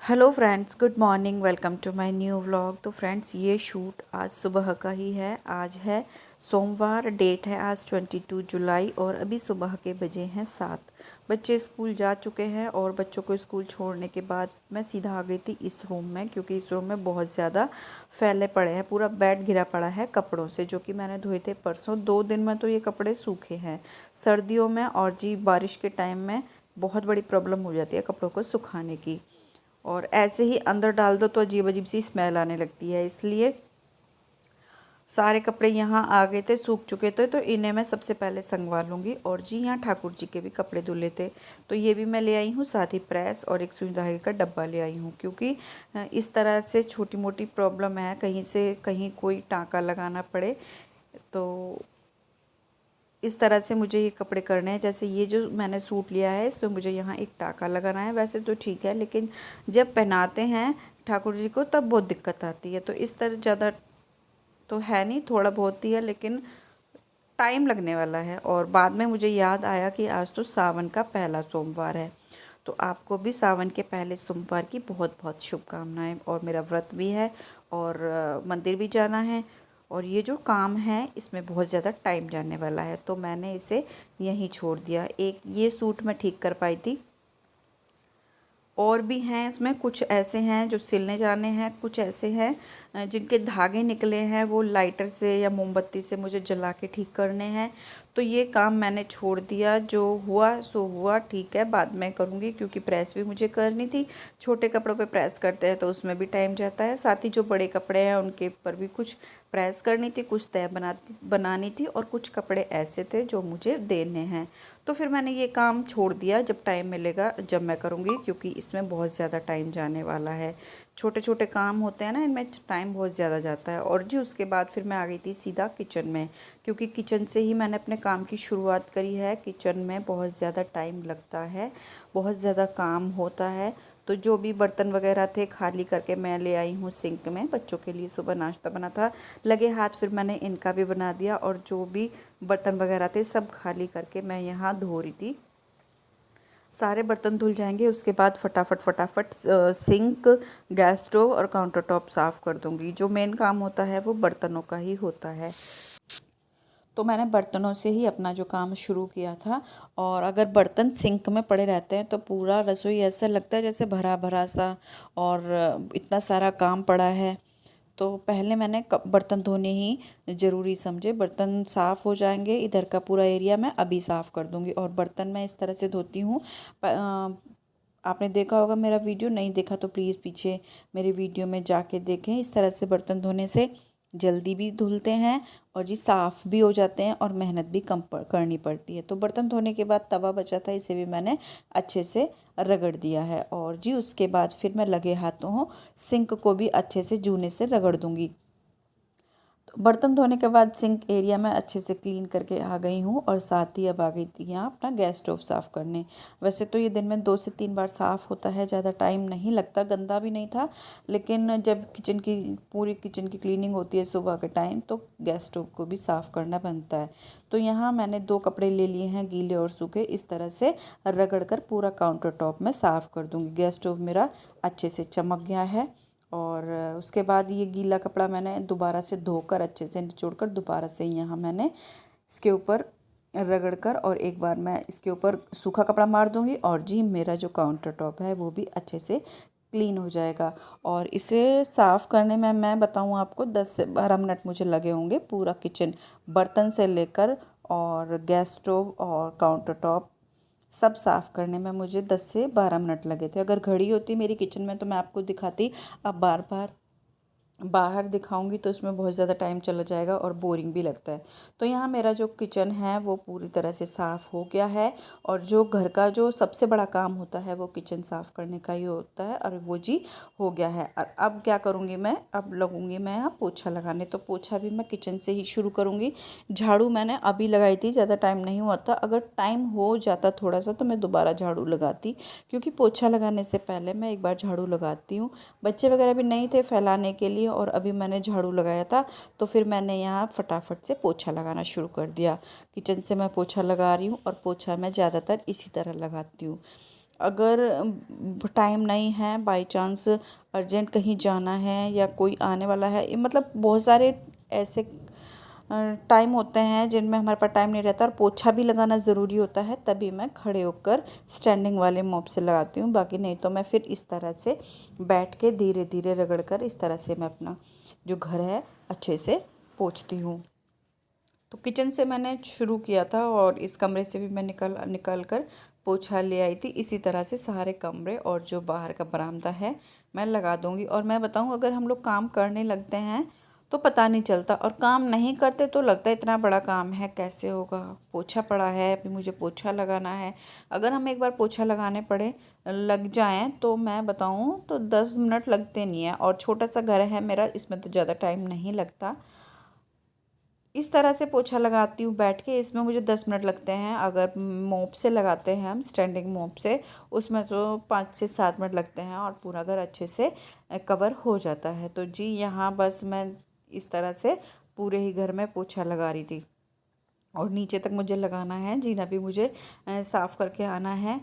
Hello friends, good morning. Welcome to my new vlog. तो friends, ये shoot आज सुबह का ही है। आज है सोमवार, डेट है आज 22 जुलाई और अभी सुबह के बजे हैं 7। बच्चे स्कूल जा चुके हैं और बच्चों को स्कूल छोड़ने के बाद मैं सीधा आ गई थी इस रूम में, क्योंकि इस रूम में बहुत ज़्यादा फैले पड़े हैं। पूरा बेड घिरा पड़ा है कपड़ों से, जो कि मैंने धोए थे परसों। 2 दिन में तो ये कपड़े सूखे हैं। सर्दियों में और जी बारिश के टाइम में बहुत बड़ी प्रॉब्लम हो जाती है कपड़ों को सुखाने की, और ऐसे ही अंदर डाल दो तो अजीब अजीब सी स्मेल आने लगती है। इसलिए सारे कपड़े यहाँ आ गए थे, सूख चुके थे, तो इन्हें मैं सबसे पहले संगवा लूँगी। और जी यहाँ ठाकुर जी के भी कपड़े धुले थे, तो ये भी मैं ले आई हूँ। साथ ही प्रेस और एक सुई धागे का डब्बा ले आई हूँ, क्योंकि इस तरह से छोटी मोटी प्रॉब्लम है, कहीं से कहीं कोई टाँका लगाना पड़े तो इस तरह से मुझे ये कपड़े करने हैं। जैसे ये जो मैंने सूट लिया है, इसमें मुझे यहाँ एक टाँका लगाना है। वैसे तो ठीक है, लेकिन जब पहनाते हैं ठाकुर जी को तब बहुत दिक्कत आती है। तो इस तरह ज़्यादा तो है नहीं, थोड़ा बहुत ही है, लेकिन टाइम लगने वाला है। और बाद में मुझे याद आया कि आज तो सावन का पहला सोमवार है, तो आपको भी सावन के पहले सोमवार की बहुत बहुत शुभकामनाएं। और मेरा व्रत भी है और मंदिर भी जाना है, और ये जो काम है इसमें बहुत ज़्यादा टाइम जाने वाला है, तो मैंने इसे यहीं छोड़ दिया। एक ये सूट मैं ठीक कर पाई थी, और भी हैं इसमें। कुछ ऐसे हैं जो सिलने जाने हैं, कुछ ऐसे हैं जिनके धागे निकले हैं, वो लाइटर से या मोमबत्ती से मुझे जला के ठीक करने हैं। तो ये काम मैंने छोड़ दिया। जो हुआ सो हुआ, ठीक है, बाद में करूँगी, क्योंकि प्रेस भी मुझे करनी थी। छोटे कपड़ों पे प्रेस करते हैं तो उसमें भी टाइम जाता है। साथ ही जो बड़े कपड़े हैं उनके ऊपर भी कुछ प्रेस करनी थी, कुछ तय बनानी थी, और कुछ कपड़े ऐसे थे जो मुझे देने हैं। तो फिर मैंने ये काम छोड़ दिया। जब टाइम मिलेगा जब मैं करूँगी, क्योंकि इसमें बहुत ज़्यादा टाइम जाने वाला है। छोटे छोटे काम होते हैं ना, इनमें टाइम बहुत ज़्यादा जाता है। और जी उसके बाद फिर मैं आ गई थी सीधा किचन में, क्योंकि किचन से ही मैंने अपने काम की शुरुआत करी है। किचन में बहुत ज़्यादा टाइम लगता है, बहुत ज़्यादा काम होता है। तो जो भी बर्तन वगैरह थे खाली करके मैं ले आई हूँ सिंक में। बच्चों के लिए सुबह नाश्ता बना था, लगे हाथ फिर मैंने इनका भी बना दिया, और जो भी बर्तन वगैरह थे सब खाली करके मैं यहाँ धो रही थी। सारे बर्तन धुल जाएंगे, उसके बाद फटाफट फटाफट सिंक, गैस स्टोव और काउंटर टॉप साफ़ कर दूंगी। जो मेन काम होता है वो बर्तनों का ही होता है। तो मैंने बर्तनों से ही अपना जो काम शुरू किया था। और अगर बर्तन सिंक में पड़े रहते हैं तो पूरा रसोई ऐसा लगता है जैसे भरा भरा सा, और इतना सारा काम पड़ा है। तो पहले मैंने बर्तन धोने ही ज़रूरी समझे। बर्तन साफ़ हो जाएंगे, इधर का पूरा एरिया मैं अभी साफ़ कर दूंगी। और बर्तन मैं इस तरह से धोती हूँ। आपने देखा होगा मेरा वीडियो, नहीं देखा तो प्लीज़ पीछे मेरे वीडियो में जाके देखें। इस तरह से बर्तन धोने से जल्दी भी धुलते हैं, और जी साफ़ भी हो जाते हैं, और मेहनत भी कम करनी पड़ती है। तो बर्तन धोने के बाद तवा बचा था, इसे भी मैंने अच्छे से रगड़ दिया है। और जी उसके बाद फिर मैं लगे हाथों सिंक को भी अच्छे से जूने से रगड़ दूंगी। बर्तन धोने के बाद सिंक एरिया में अच्छे से क्लीन करके आ गई हूँ, और साथ ही अब आ गई थी यहाँ अपना गैस स्टोव साफ़ करने। वैसे तो ये दिन में 2 से 3 बार साफ़ होता है, ज़्यादा टाइम नहीं लगता, गंदा भी नहीं था। लेकिन जब पूरी किचन की क्लीनिंग होती है सुबह के टाइम, तो गैस स्टोव को भी साफ़ करना बनता है। तो यहाँ मैंने 2 कपड़े ले लिए हैं, गीले और सूखे। इस तरह से रगड़ कर पूरा काउंटर टॉप में साफ़ कर दूँगी। गैस स्टोव मेरा अच्छे से चमक गया है। और उसके बाद ये गीला कपड़ा मैंने दोबारा से धोकर अच्छे से निचोड़ कर दोबारा से यहाँ मैंने इसके ऊपर रगड़ कर, और एक बार मैं इसके ऊपर सूखा कपड़ा मार दूँगी, और जी मेरा जो काउंटर टॉप है वो भी अच्छे से क्लीन हो जाएगा। और इसे साफ़ करने में मैं बताऊँ आपको 10 से 12 मिनट मुझे लगे होंगे। पूरा किचन, बर्तन से लेकर और गैस स्टोव और काउंटर टॉप सब साफ़ करने में मुझे 10 से 12 मिनट लगे थे। अगर घड़ी होती मेरी किचन में तो मैं आपको दिखाती। अब बार बार बाहर दिखाऊंगी तो उसमें बहुत ज़्यादा टाइम चला जाएगा और बोरिंग भी लगता है। तो यहाँ मेरा जो किचन है वो पूरी तरह से साफ़ हो गया है। और जो घर का जो सबसे बड़ा काम होता है वो किचन साफ़ करने का ही होता है, और वो जी हो गया है। और अब क्या करूँगी मैं, अब लगूँगी मैं यहाँ पोछा लगाने। तो पोछा भी मैं किचन से ही शुरू करूँगी। झाड़ू मैंने अभी लगाई थी, ज़्यादा टाइम नहीं हुआ था। अगर टाइम हो जाता थोड़ा सा तो मैं दोबारा झाड़ू लगाती, क्योंकि पोछा लगाने से पहले मैं एक बार झाड़ू लगाती हूँ। बच्चे वगैरह भी नहीं थे फैलाने के लिए, और अभी मैंने झाड़ू लगाया था, तो फिर मैंने यहाँ फटाफट से पोछा लगाना शुरू कर दिया। किचन से मैं पोछा लगा रही हूँ, और पोछा मैं ज़्यादातर इसी तरह लगाती हूँ। अगर टाइम नहीं है, बाय चांस अर्जेंट कहीं जाना है या कोई आने वाला है, मतलब बहुत सारे ऐसे टाइम होते हैं जिनमें हमारे पास टाइम नहीं रहता और पोछा भी लगाना ज़रूरी होता है, तभी मैं खड़े होकर स्टैंडिंग वाले मॉप से लगाती हूँ। बाकी नहीं तो मैं फिर इस तरह से बैठ के धीरे धीरे रगड़ कर इस तरह से मैं अपना जो घर है अच्छे से पोंछती हूँ। तो किचन से मैंने शुरू किया था और इस कमरे से भी मैं निकल कर पोछा ले आई थी। इसी तरह से सारे कमरे और जो बाहर का बरामदा है मैं लगा दूँगी। और मैं बताऊँ, अगर हम लोग काम करने लगते हैं तो पता नहीं चलता, और काम नहीं करते तो लगता है इतना बड़ा काम है कैसे होगा, पोछा पड़ा है अभी मुझे पोछा लगाना है। अगर हम एक बार पोछा लगाने पड़े लग जाएं तो मैं बताऊं तो 10 मिनट लगते नहीं हैं। और छोटा सा घर है मेरा, इसमें तो ज़्यादा टाइम नहीं लगता। इस तरह से पोछा लगाती हूँ बैठ के, इसमें मुझे 10 मिनट लगते हैं। अगर मोप से लगाते हैं हम, स्टैंडिंग मोप से, उसमें तो 5 से 7 मिनट लगते हैं और पूरा घर अच्छे से कवर हो जाता है। तो जी यहाँ बस मैं इस तरह से पूरे ही घर में पोछा लगा रही थी। और नीचे तक मुझे लगाना है, जीना भी मुझे साफ़ करके आना है।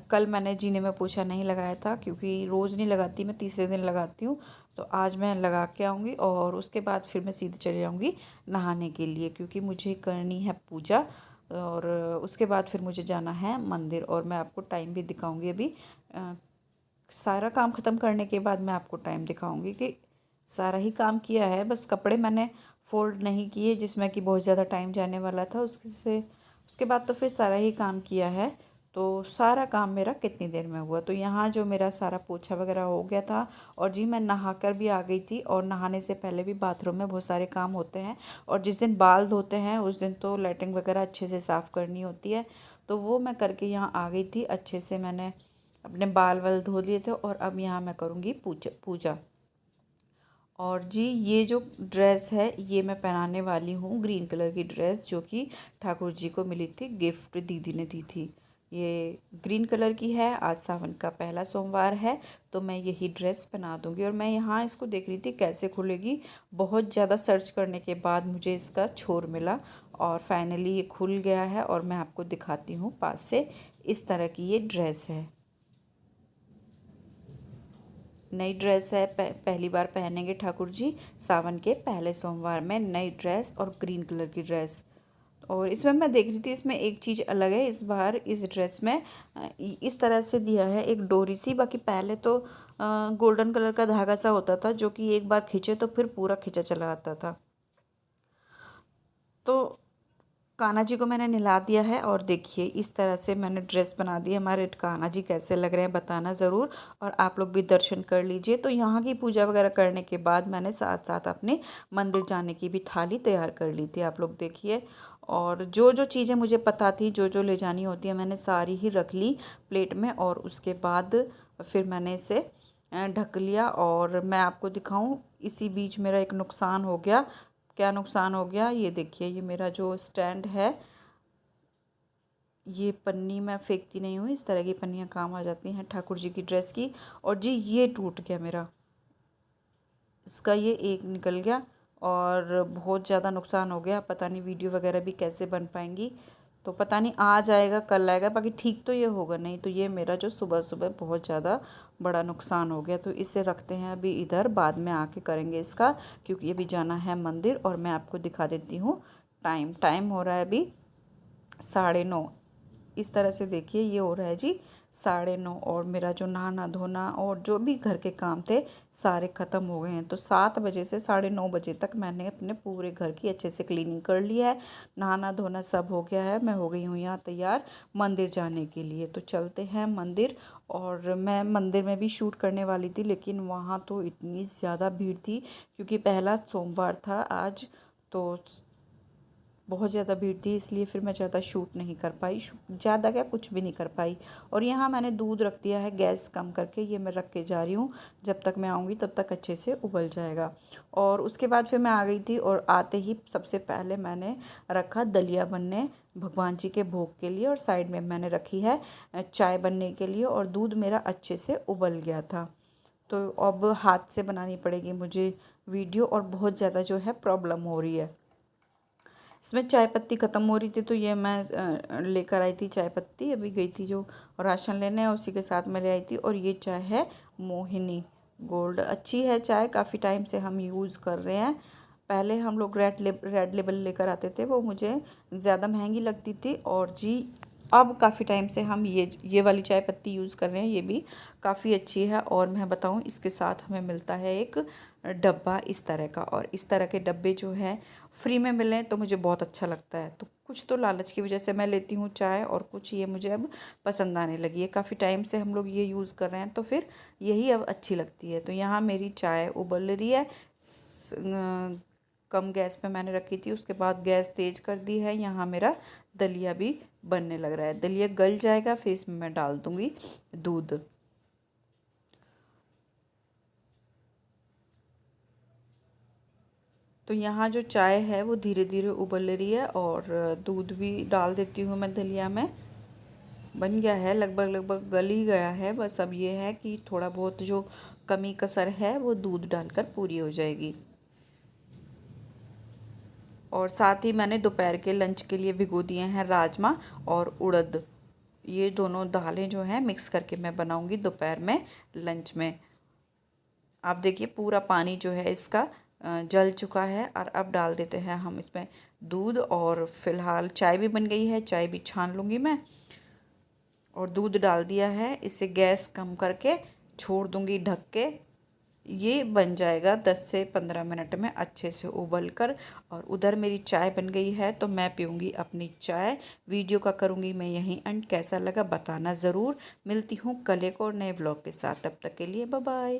कल मैंने जीने में पोछा नहीं लगाया था क्योंकि रोज़ नहीं लगाती, मैं तीसरे दिन लगाती हूँ। तो आज मैं लगा के आऊँगी और उसके बाद फिर मैं सीधे चली जाऊँगी नहाने के लिए, क्योंकि मुझे करनी है पूजा। और उसके बाद फिर मुझे जाना है मंदिर, और मैं आपको टाइम भी दिखाऊँगी अभी। सारा काम ख़त्म करने के बाद मैं आपको टाइम दिखाऊँगी कि सारा ही काम किया है। बस कपड़े मैंने फ़ोल्ड नहीं किए जिसमें कि बहुत ज़्यादा टाइम जाने वाला था, उसके बाद तो फिर सारा ही काम किया है। तो सारा काम मेरा कितनी देर में हुआ, तो यहाँ जो मेरा सारा पोछा वगैरह हो गया था। और जी मैं नहा कर भी आ गई थी, और नहाने से पहले भी बाथरूम में बहुत सारे काम होते हैं। और जिस दिन बाल धोते हैं उस दिन तो लैट्रिन वगैरह अच्छे से साफ़ करनी होती है, तो वो मैं करके यहाँ आ गई थी। अच्छे से मैंने अपने बाल वाल धो लिए थे और अब यहाँ मैं करूँगी पूजा। और जी ये जो ड्रेस है ये मैं पहनाने वाली हूँ, ग्रीन कलर की ड्रेस जो कि ठाकुर जी को मिली थी, गिफ्ट दीदी ने दी थी। ये ग्रीन कलर की है, आज सावन का पहला सोमवार है तो मैं यही ड्रेस पहना दूँगी। और मैं यहाँ इसको देख रही थी कैसे खुलेगी, बहुत ज़्यादा सर्च करने के बाद मुझे इसका छोर मिला और फाइनली ये खुल गया है। और मैं आपको दिखाती हूँ पास से, इस तरह की ये ड्रेस है। नई ड्रेस है, पहली बार पहनेंगे ठाकुर जी सावन के पहले सोमवार में नई ड्रेस और ग्रीन कलर की ड्रेस। और इसमें मैं देख रही थी, इसमें एक चीज़ अलग है इस बार इस ड्रेस में, इस तरह से दिया है एक डोरी सी। बाकी पहले तो गोल्डन कलर का धागा सा होता था जो कि एक बार खींचे तो फिर पूरा खींचा चला आता था। तो कान्हा जी को मैंने नहला दिया है और देखिए इस तरह से मैंने ड्रेस बना दी है। हमारे कान्हा जी कैसे लग रहे हैं बताना ज़रूर, और आप लोग भी दर्शन कर लीजिए। तो यहाँ की पूजा वगैरह करने के बाद मैंने साथ साथ अपने मंदिर जाने की भी थाली तैयार कर ली थी, आप लोग देखिए। और जो जो चीज़ें मुझे पता थी, जो जो ले जानी होती है, मैंने सारी ही रख ली प्लेट में। और उसके बाद फिर मैंने इसे ढक लिया। और मैं आपको दिखाऊं, इसी बीच मेरा एक नुकसान हो गया। क्या नुकसान हो गया ये देखिए, ये मेरा जो स्टैंड है, ये पन्नी मैं फेंकती नहीं हूँ, इस तरह की पन्नियाँ काम आ जाती हैं ठाकुर जी की ड्रेस की। और जी ये टूट गया मेरा, इसका ये एक निकल गया और बहुत ज़्यादा नुकसान हो गया। पता नहीं वीडियो वगैरह भी कैसे बन पाएंगी, तो पता नहीं आज आएगा कल आएगा, बाकी ठीक तो ये होगा नहीं। तो ये मेरा जो सुबह सुबह बहुत ज़्यादा बड़ा नुकसान हो गया, तो इसे रखते हैं अभी इधर, बाद में आके करेंगे इसका, क्योंकि अभी जाना है मंदिर। और मैं आपको दिखा देती हूँ टाइम हो रहा है अभी 9:30। इस तरह से देखिए ये हो रहा है जी 9:30, और मेरा जो नहाना धोना और जो भी घर के काम थे सारे ख़त्म हो गए हैं। तो 7 बजे से 9:30 बजे तक मैंने अपने पूरे घर की अच्छे से क्लीनिंग कर लिया है, नहाना धोना सब हो गया है। मैं हो गई हूँ यहाँ तैयार मंदिर जाने के लिए, तो चलते हैं मंदिर। और मैं मंदिर में भी शूट करने वाली थी, लेकिन वहाँ तो इतनी ज़्यादा भीड़ थी क्योंकि पहला सोमवार था आज, तो बहुत ज़्यादा भीड़ थी, इसलिए फिर मैं ज़्यादा शूट नहीं कर पाई, ज़्यादा क्या कुछ भी नहीं कर पाई। और यहाँ मैंने दूध रख दिया है गैस कम करके, ये मैं रख के जा रही हूँ, जब तक मैं आऊँगी तब तक अच्छे से उबल जाएगा। और उसके बाद फिर मैं आ गई थी, और आते ही सबसे पहले मैंने रखा दलिया बनने भगवान जी के भोग के लिए, और साइड में मैंने रखी है चाय बनने के लिए। और दूध मेरा अच्छे से उबल गया था, तो अब हाथ से बनानी पड़ेगी मुझे वीडियो, और बहुत ज़्यादा जो है प्रॉब्लम हो रही है। इसमें चाय पत्ती ख़त्म हो रही थी तो ये मैं लेकर आई थी चाय पत्ती। अभी गई थी जो राशन लेने, उसी के साथ मैं ले आई थी। और ये चाय है मोहिनी गोल्ड। अच्छी है चाय, काफ़ी टाइम से हम यूज़ कर रहे हैं। पहले हम लोग रेड लेबल लेकर आते थे, वो मुझे ज़्यादा महंगी लगती थी। और जी अब काफ़ी टाइम से हम ये वाली चाय पत्ती यूज़ कर रहे हैं, ये भी काफ़ी अच्छी है। और मैं बताऊं, इसके साथ हमें मिलता है एक डब्बा इस तरह का, और इस तरह के डब्बे जो हैं फ्री में मिलें तो मुझे बहुत अच्छा लगता है। तो कुछ तो लालच की वजह से मैं लेती हूँ चाय, और कुछ ये मुझे अब पसंद आने लगी है। काफ़ी टाइम से हम लोग ये यूज़ कर रहे हैं तो फिर यही अब अच्छी लगती है। तो यहाँ मेरी चाय उबल रही है, कम गैस पे मैंने रखी थी, उसके बाद गैस तेज़ कर दी है। यहाँ मेरा दलिया भी बनने लग रहा है। दलिया गल जाएगा, फिर इसमें मैं डाल दूँगी दूध। तो यहाँ जो चाय है वो धीरे धीरे उबल रही है, और दूध भी डाल देती हूँ मैं दलिया में। बन गया है, लगभग लगभग गल ही गया है। बस अब ये है कि थोड़ा बहुत जो कमी कसर है वो दूध डालकर पूरी हो जाएगी। और साथ ही मैंने दोपहर के लंच के लिए भिगो दिए हैं राजमा और उड़द। ये दोनों दालें जो हैं मिक्स करके मैं बनाऊंगी दोपहर में लंच में। आप देखिए पूरा पानी जो है इसका जल चुका है। और अब डाल देते हैं हम इसमें दूध। और फिलहाल चाय भी बन गई है, चाय भी छान लूँगी मैं। और दूध डाल दिया है, इसे गैस कम करके छोड़ दूँगी ढक के। ये बन जाएगा 10 से 15 मिनट में अच्छे से उबल कर। और उधर मेरी चाय बन गई है तो मैं पीऊँगी अपनी चाय। वीडियो का करूँगी मैं यहीं एंड। कैसा लगा बताना ज़रूर। मिलती हूँ कल एक और नए व्लॉग के साथ, तब तक के लिए बाय बाय।